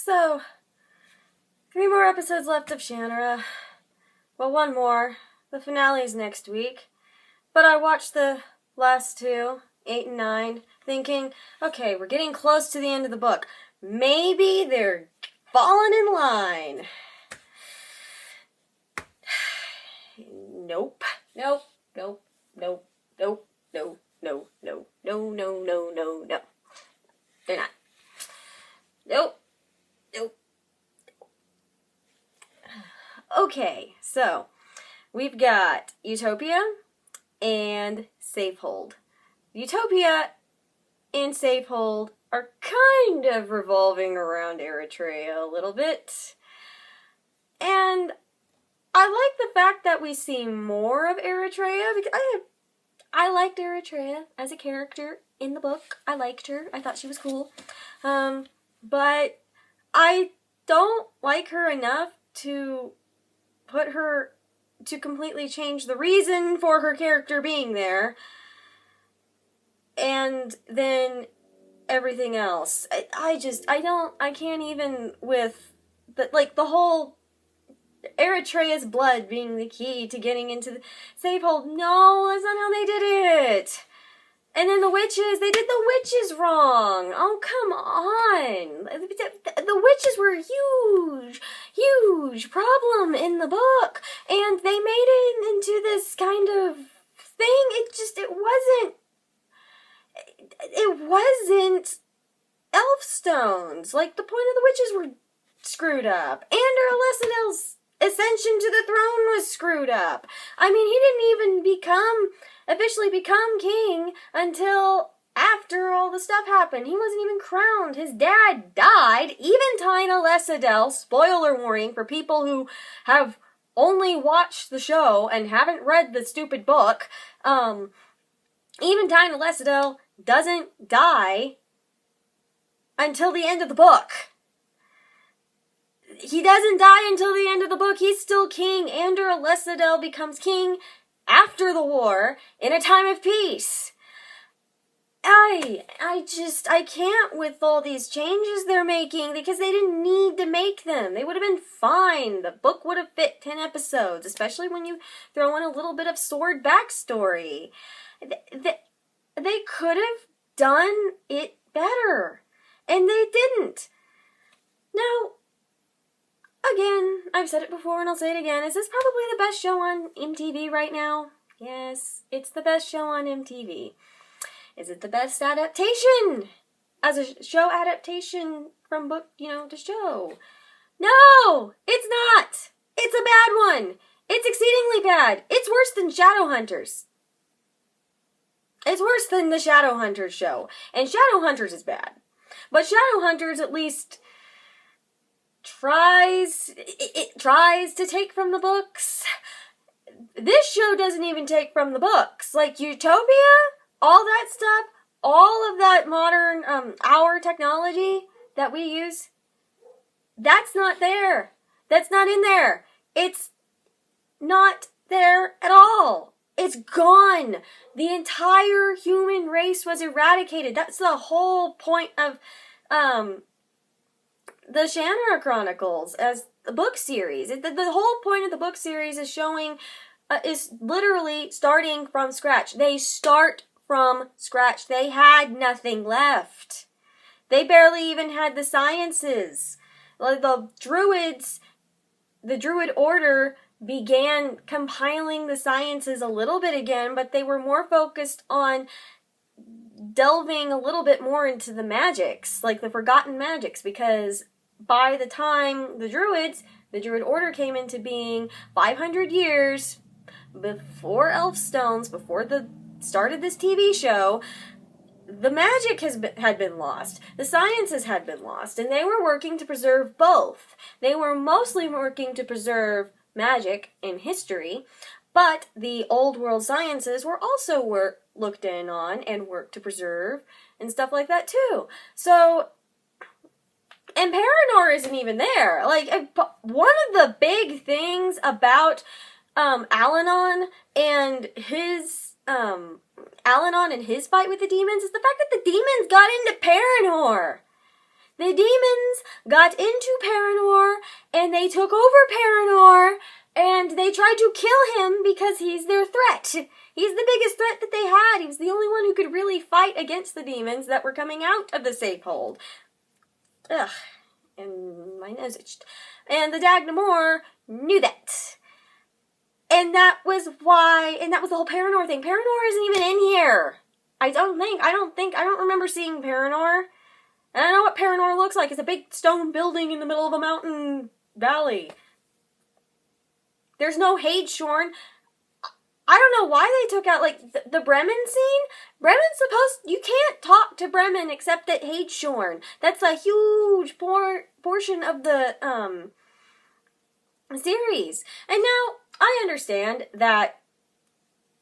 So, 3 more episodes left of Shannara. Well, 1 more. The finale's next week. But I watched the last 2, 8 and 9, thinking, okay, we're getting close to the end of the book. Maybe they're falling in line. Nope. Nope. Nope. Nope. Nope. No. No. No. No. No. No. No. No. They're not. Nope. Nope. Okay, so we've got Utopia and Safehold. Utopia and Safehold are kind of revolving around Eritrea a little bit. And I like the fact that we see more of Eritrea because I liked Eritrea as a character in the book. I liked her. I thought she was cool. But I don't like her enough to put her to completely change the reason for her character being there. And then everything else. I can't even with the whole Eritrea's blood being the key to getting into the Safehold. No, that's not how they did it. And then the witches, they did the witches wrong. Oh, come on. The witches were a huge problem in the book. And they made it into this kind of thing. It wasn't elf stones. Like, the point of the witches were screwed up. And Alessidel's ascension to the throne was screwed up. I mean, he didn't even officially become king until after all the stuff happened. He wasn't even crowned. His dad died. Eventide Alessidel, spoiler warning for people who have only watched the show and haven't read the stupid book, Eventide Alessidel doesn't die until the end of the book. He doesn't die until the end of the book. He's still king. Andor Alessidel becomes king after the war, in a time of peace. I can't with all these changes they're making because they didn't need to make them. They would have been fine. The book would have fit 10 episodes, especially when you throw in a little bit of sword backstory. They could have done it better, and they didn't. Now, again, I've said it before and I'll say it again. Is this probably the best show on MTV right now? Yes, it's the best show on MTV. Is it the best adaptation? As a show adaptation from book, to show? No, it's not. It's a bad one. It's exceedingly bad. It's worse than Shadowhunters. It's worse than the Shadowhunters show. And Shadowhunters is bad. But Shadowhunters at least tries to take from the books. This show doesn't even take from the books. Like Utopia, all that stuff, all of that modern our technology that we use, that's not there. That's not in there. It's not there at all. It's gone. The entire human race was eradicated. That's the whole point of the Shannara Chronicles as a book series. The whole point of the book series is showing, is literally starting from scratch. They start from scratch. They had nothing left. They barely even had the sciences. Like the Druids, the Druid Order began compiling the sciences a little bit again, but they were more focused on delving a little bit more into the magics, like the forgotten magics, because by the time the Druid Order came into being 500 years before Elfstones, before the start of this TV show, the magic had been lost. The sciences had been lost, and they were working to preserve both. They were mostly working to preserve magic and history, but the old world sciences were also looked in on and worked to preserve and stuff like that too. So, and Paranor isn't even there. Like, one of the big things about Alanon and his fight with the demons is the fact that the demons got into Paranor. The demons got into Paranor, and they took over Paranor, and they tried to kill him because he's their threat. He's the biggest threat that they had. He was the only one who could really fight against the demons that were coming out of the Safehold. Ugh. And my nose itched. And the Dagnamor knew that. And that was the whole Paranor thing. Paranor isn't even in here. I don't remember seeing Paranor. And I know what Paranor looks like. It's a big stone building in the middle of a mountain valley. There's no Hadeshorn. I don't know why they took out, like, the Bremen scene. You can't talk to Bremen except at Hadeshorn. That's a huge portion of the, series. And now, I understand that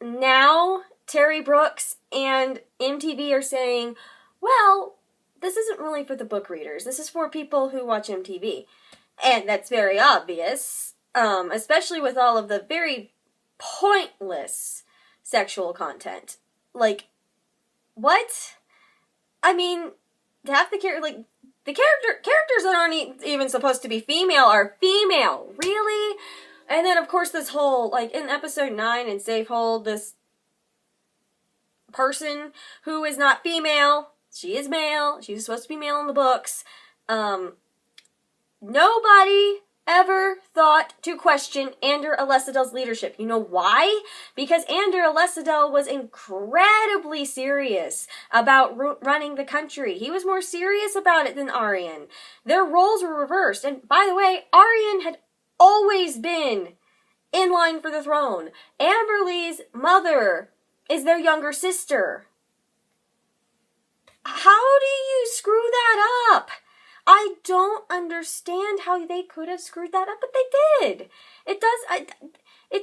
now Terry Brooks and MTV are saying, well, this isn't really for the book readers. This is for people who watch MTV. And that's very obvious, especially with all of the very pointless sexual content. Like, what? I mean, to have the characters that aren't even supposed to be female are female. Really? And then, of course, this whole, like, in episode 9 in Safehold, this person who is not female, she is male, she was supposed to be male in the books, nobody ever thought to question Andor Alesidal's leadership. You know why? Because Andor Alesidal was incredibly serious about running the country. He was more serious about it than Arianne. Their roles were reversed. And by the way, Arianne had always been in line for the throne. Amberly's mother is their younger sister. How do you screw that up? I don't understand how they could have screwed that up, but they did. It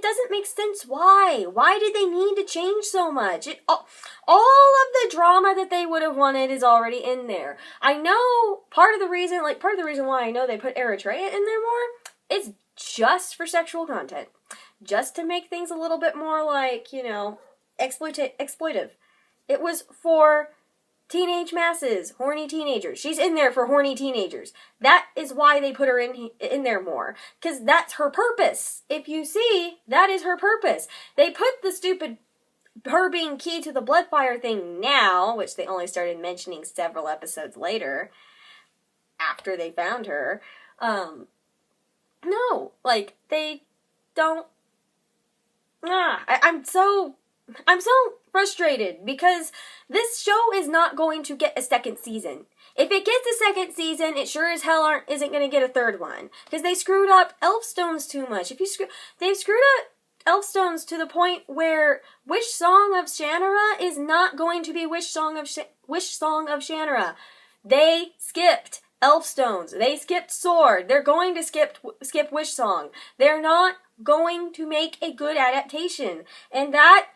doesn't make sense. Why? Why did they need to change so much? All of the drama that they would have wanted is already in there. I know part of the reason why I know they put Eritrea in there more is just for sexual content. Just to make things a little bit more like, exploitive. It was for teenage masses, horny teenagers. She's in there for horny teenagers. That is why they put her in there more. Because that's her purpose. If you see, that is her purpose. They put the stupid her being key to the Bloodfire thing now, which they only started mentioning several episodes later, after they found her. No, like, they don't... I'm so frustrated because this show is not going to get a second season. If it gets a second season, it sure as hell isn't going to get a third one. Because they screwed up Elfstones too much. They've screwed up Elfstones to the point where Wish Song of Shannara is not going to be Wish Song of Shannara. They skipped Elfstones. They skipped Sword. They're going to skip Wish Song. They're not going to make a good adaptation. And that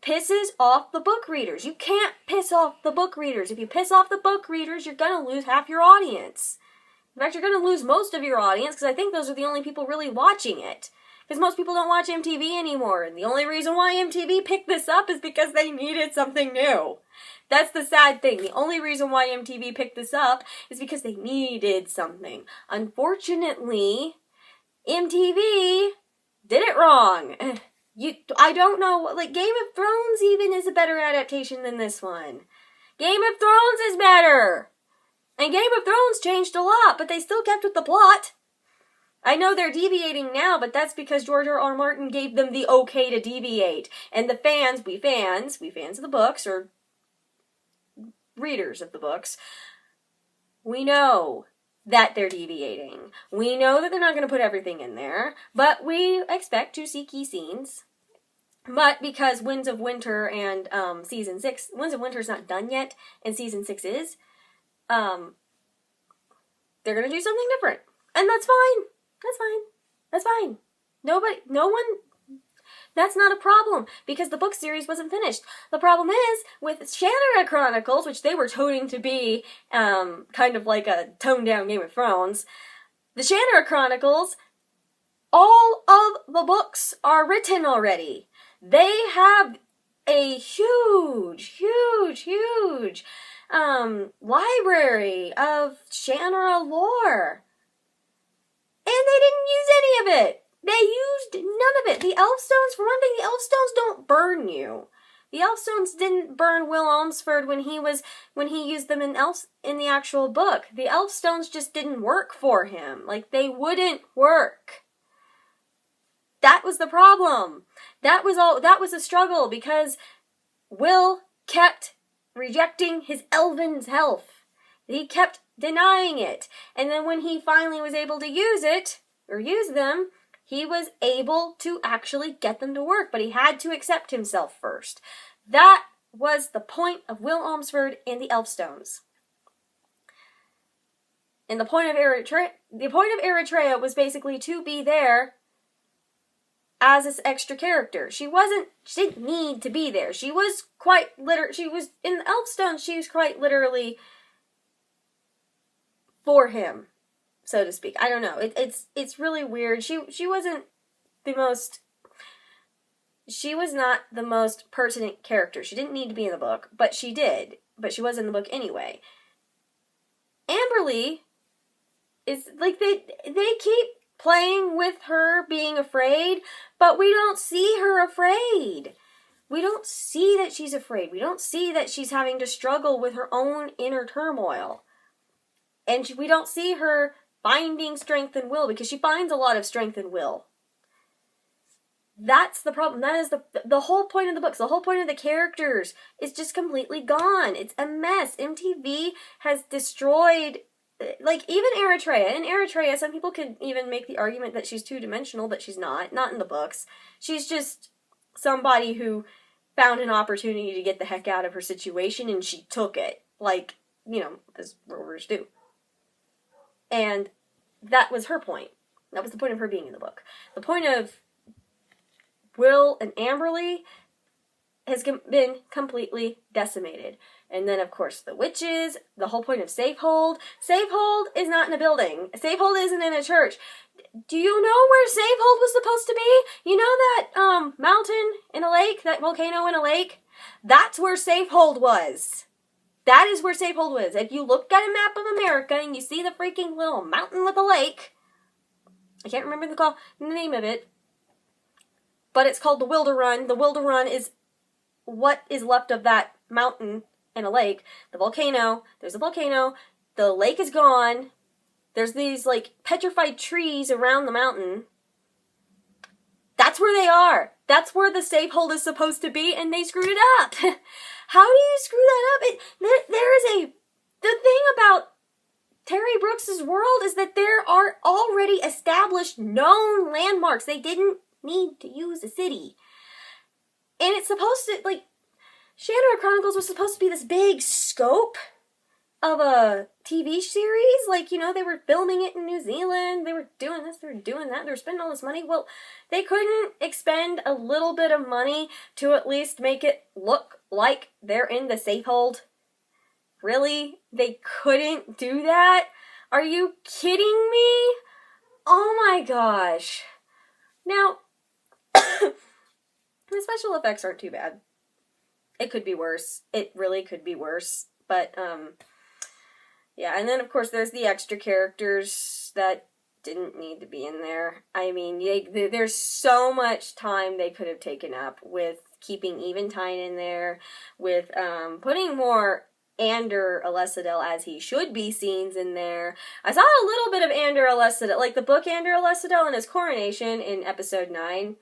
pisses off the book readers. You can't piss off the book readers. If you piss off the book readers, you're going to lose half your audience. In fact, you're going to lose most of your audience because I think those are the only people really watching it. Because most people don't watch MTV anymore. And the only reason why MTV picked this up is because they needed something new. That's the sad thing. The only reason why MTV picked this up is because they needed something. Unfortunately, MTV did it wrong. I don't know, like, Game of Thrones even is a better adaptation than this one. Game of Thrones is better! And Game of Thrones changed a lot, but they still kept with the plot. I know they're deviating now, but that's because George R.R. Martin gave them the okay to deviate. And the fans, we fans of the books, or readers of the books, we know that they're deviating. We know that they're not going to put everything in there, but we expect to see key scenes. But because Winds of Winter and Season 6, Winds of Winter is not done yet, and Season 6 is, they're going to do something different. And that's fine. That's fine. That's not a problem, because the book series wasn't finished. The problem is, with Shannara Chronicles, which they were toting to be kind of like a toned-down Game of Thrones, the Shannara Chronicles, all of the books are written already. They have a huge library of Shannara lore. And they didn't use any of it. They used none of it. The Elfstones, for one thing, the Elfstones don't burn you. The Elfstones didn't burn Will Almsford when he used them in the actual book. The Elfstones just didn't work for him. Like, they wouldn't work. That was the problem. That was a struggle because Will kept rejecting his elven self. He kept denying it. And then when he finally was able to use them, he was able to actually get them to work, but he had to accept himself first. That was the point of Will Almsford and the Elfstones. And the point of Eritrea was basically to be there as this extra character. She didn't need to be there. She was in the Elfstones, she was quite literally for him, so to speak. I don't know. It's really weird. She was not the most pertinent character. She didn't need to be in the book, but she did. But she was in the book anyway. Amberly is like they keep playing with her being afraid, but we don't see her afraid. We don't see that she's afraid. We don't see that she's having to struggle with her own inner turmoil. And we don't see her finding strength and will, because she finds a lot of strength and will. That's the problem. That is the whole point of the books. The whole point of the characters is just completely gone. It's a mess. MTV has destroyed, like, even Eritrea. In Eritrea, some people could even make the argument that she's two-dimensional, but she's not. Not in the books. She's just somebody who found an opportunity to get the heck out of her situation, and she took it. Like, as rovers do. And that was her point. That was the point of her being in the book. The point of Will and Amberly has been completely decimated. And then, of course, the witches, the whole point of Safehold. Safehold is not in a building. Safehold isn't in a church. Do you know where Safehold was supposed to be? You know that mountain in a lake, that volcano in a lake? That's where Safehold was. That is where Safehold was. If you look at a map of America and you see the freaking little mountain with a lake, I can't remember the name of it, but it's called the Wilderrun. The Wilderrun is what is left of that mountain and a lake. The volcano, there's a volcano, the lake is gone, there's these, like, petrified trees around the mountain. That's where they are. That's where the Safehold is supposed to be, and they screwed it up. How do you screw that up? The thing about Terry Brooks's world is that there are already established known landmarks. They didn't need to use a city. And it's supposed to, like, Shannara Chronicles was supposed to be this big scope of a TV series. Like, they were filming it in New Zealand. They were doing this, they were doing that. They were spending all this money. Well, they couldn't expend a little bit of money to at least make it look like they're in the Safehold. Really? They couldn't do that? Are you kidding me? Oh my gosh. Now, the special effects aren't too bad. It could be worse. It really could be worse. But, yeah, and then, of course, there's the extra characters that didn't need to be in there. I mean, there's so much time they could have taken up with keeping Eventide in there, with putting more Ander Alesidel as he should be scenes in there. I saw a little bit of Ander Alesidel, like the book Ander Alesidel and his coronation in episode 9.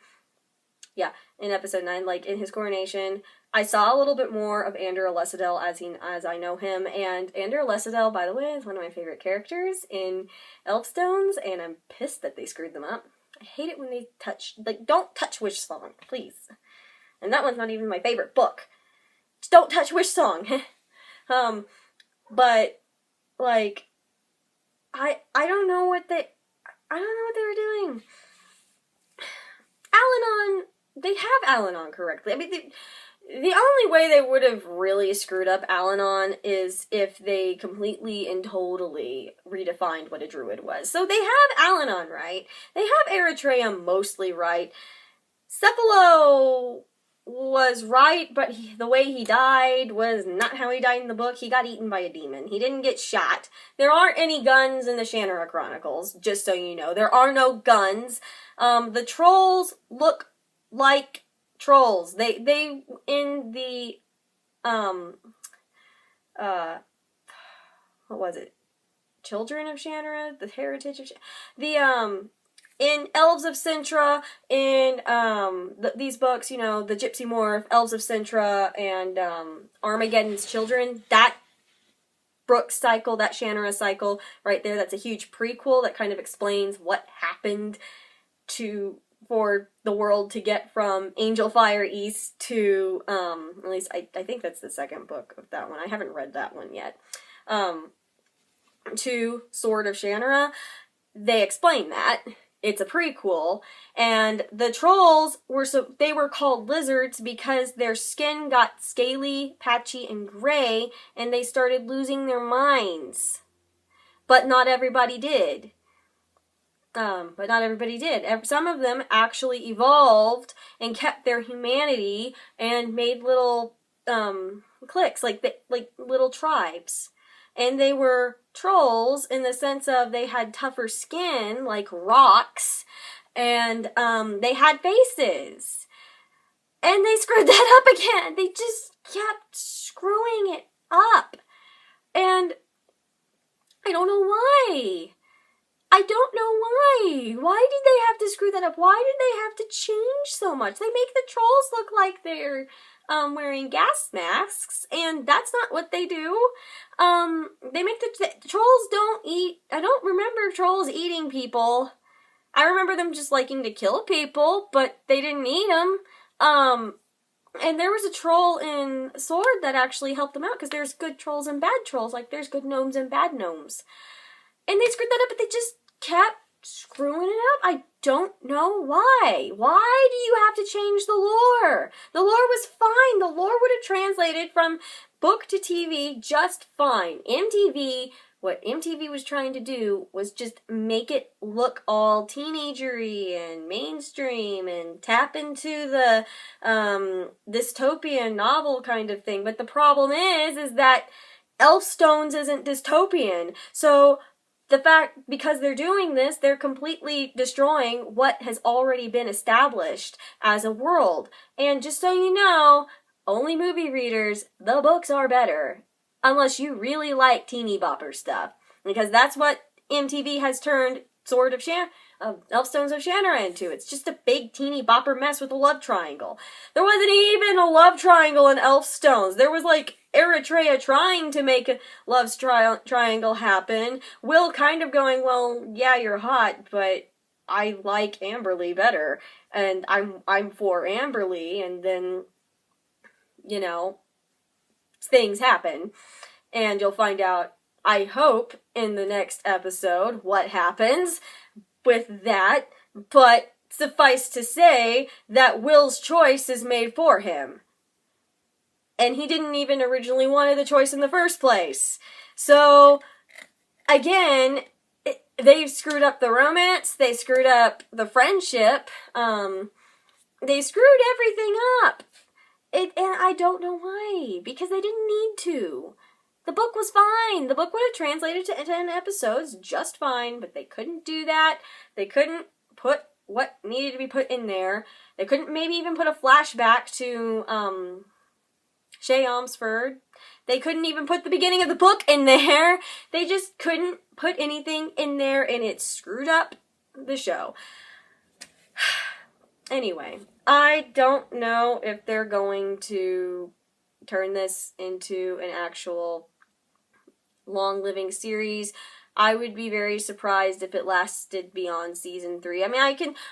Yeah, in episode 9, like in his coronation, I saw a little bit more of Ander Alesidel as I know him, and Ander Alesidel, by the way, is one of my favorite characters in Elfstones, and I'm pissed that they screwed them up. I hate it when they don't touch Wishsong, please. And that one's not even my favorite book. Just don't touch Wishsong. But, like, I don't know what they were doing. Al-Anon, they have Al-Anon correctly. I mean, the only way they would have really screwed up Al-Anon is if they completely and totally redefined what a druid was. So they have Al-Anon right. They have Eritrea mostly right. Cephalo was right, but the way he died was not how he died in the book. He got eaten by a demon. He didn't get shot. There aren't any guns in the Shannara Chronicles, just so you know. There are no guns. The trolls look like trolls. They in the, what was it? Children of Shannara? The Heritage of Shannara? In Elves of Sintra, in these books, you know, the Gypsy Morph, Elves of Sintra, and Armageddon's Children, that Brooke cycle, that Shannara cycle right there, that's a huge prequel that kind of explains what happened for the world to get from Angel Fire East to, at least I think that's the second book of that one. I haven't read that one yet. To Sword of Shannara. They explain that. It's a prequel, and the trolls they were called lizards because their skin got scaly, patchy, and gray, and they started losing their minds. But not everybody did. Some of them actually evolved and kept their humanity and made little cliques, like little tribes. And they were trolls in the sense of they had tougher skin, like rocks, and they had faces. And they screwed that up again. They just kept screwing it up. And I don't know why. I don't know why. Why did they have to screw that up? Why did they have to change so much? They make the trolls look like they're wearing gas masks, and that's not what they do. They make the trolls don't eat. I don't remember trolls eating people. I remember them just liking to kill people, but they didn't eat them. And there was a troll in Sword that actually helped them out, because there's good trolls and bad trolls, like there's good gnomes and bad gnomes. And they screwed that up, but they just kept screwing it up. I don't know why. Why do you have to change the lore? The lore was fine. The lore would have translated from book to TV just fine. What MTV was trying to do was just make it look all teenagery and mainstream and tap into the dystopian novel kind of thing. But the problem is that Elfstones isn't dystopian. So the fact, because they're doing this, they're completely destroying what has already been established as a world. And just so you know, only movie readers, the books are better. Unless you really like teeny bopper stuff. Because that's what MTV has turned Elfstones of Shannara into. It's just a big teeny bopper mess with a love triangle. There wasn't even a love triangle in Elfstones. There was like Eritrea trying to make a love triangle happen. Will kind of going, well, yeah, you're hot, but I like Amberly better. And I'm for Amberly, and then, you know, things happen. And you'll find out, I hope, in the next episode what happens with that. But suffice to say that Will's choice is made for him. And he didn't even originally want the choice in the first place. So, again, they've screwed up the romance. They screwed up the friendship. They screwed everything up. And I don't know why. Because they didn't need to. The book was fine. The book would have translated to 10 episodes just fine, but they couldn't do that. They couldn't put what needed to be put in there. They couldn't maybe even put a flashback to Shay Omsford. They couldn't even put the beginning of the book in there. They just couldn't put anything in there, and it screwed up the show. Anyway, I don't know if they're going to turn this into an actual long-living series. I would be very surprised if it lasted beyond season 3. I mean,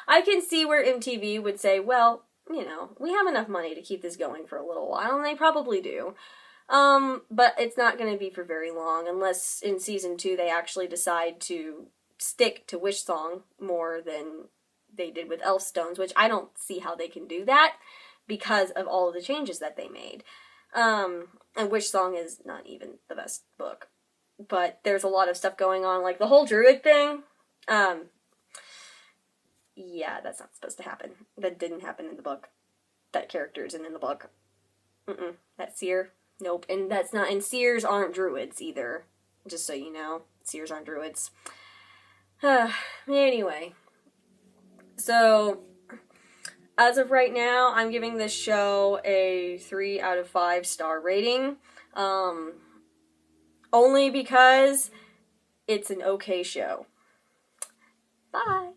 I can see where MTV would say, well, you know, we have enough money to keep this going for a little while, and they probably do. But it's not going to be for very long, unless in season 2 they actually decide to stick to Wish Song more than they did with Elfstones, which I don't see how they can do that because of all of the changes that they made. And Wish Song is not even the best book. But there's a lot of stuff going on, like the whole druid thing. Yeah, that's not supposed to happen. That didn't happen in the book. that character isn't in the book. That seer, nope. And that's not, and seers aren't druids either. Just so you know, seers aren't druids. Anyway, so as of right now, I'm giving this show a 3 out of 5 star rating. Only because it's an okay show. Bye.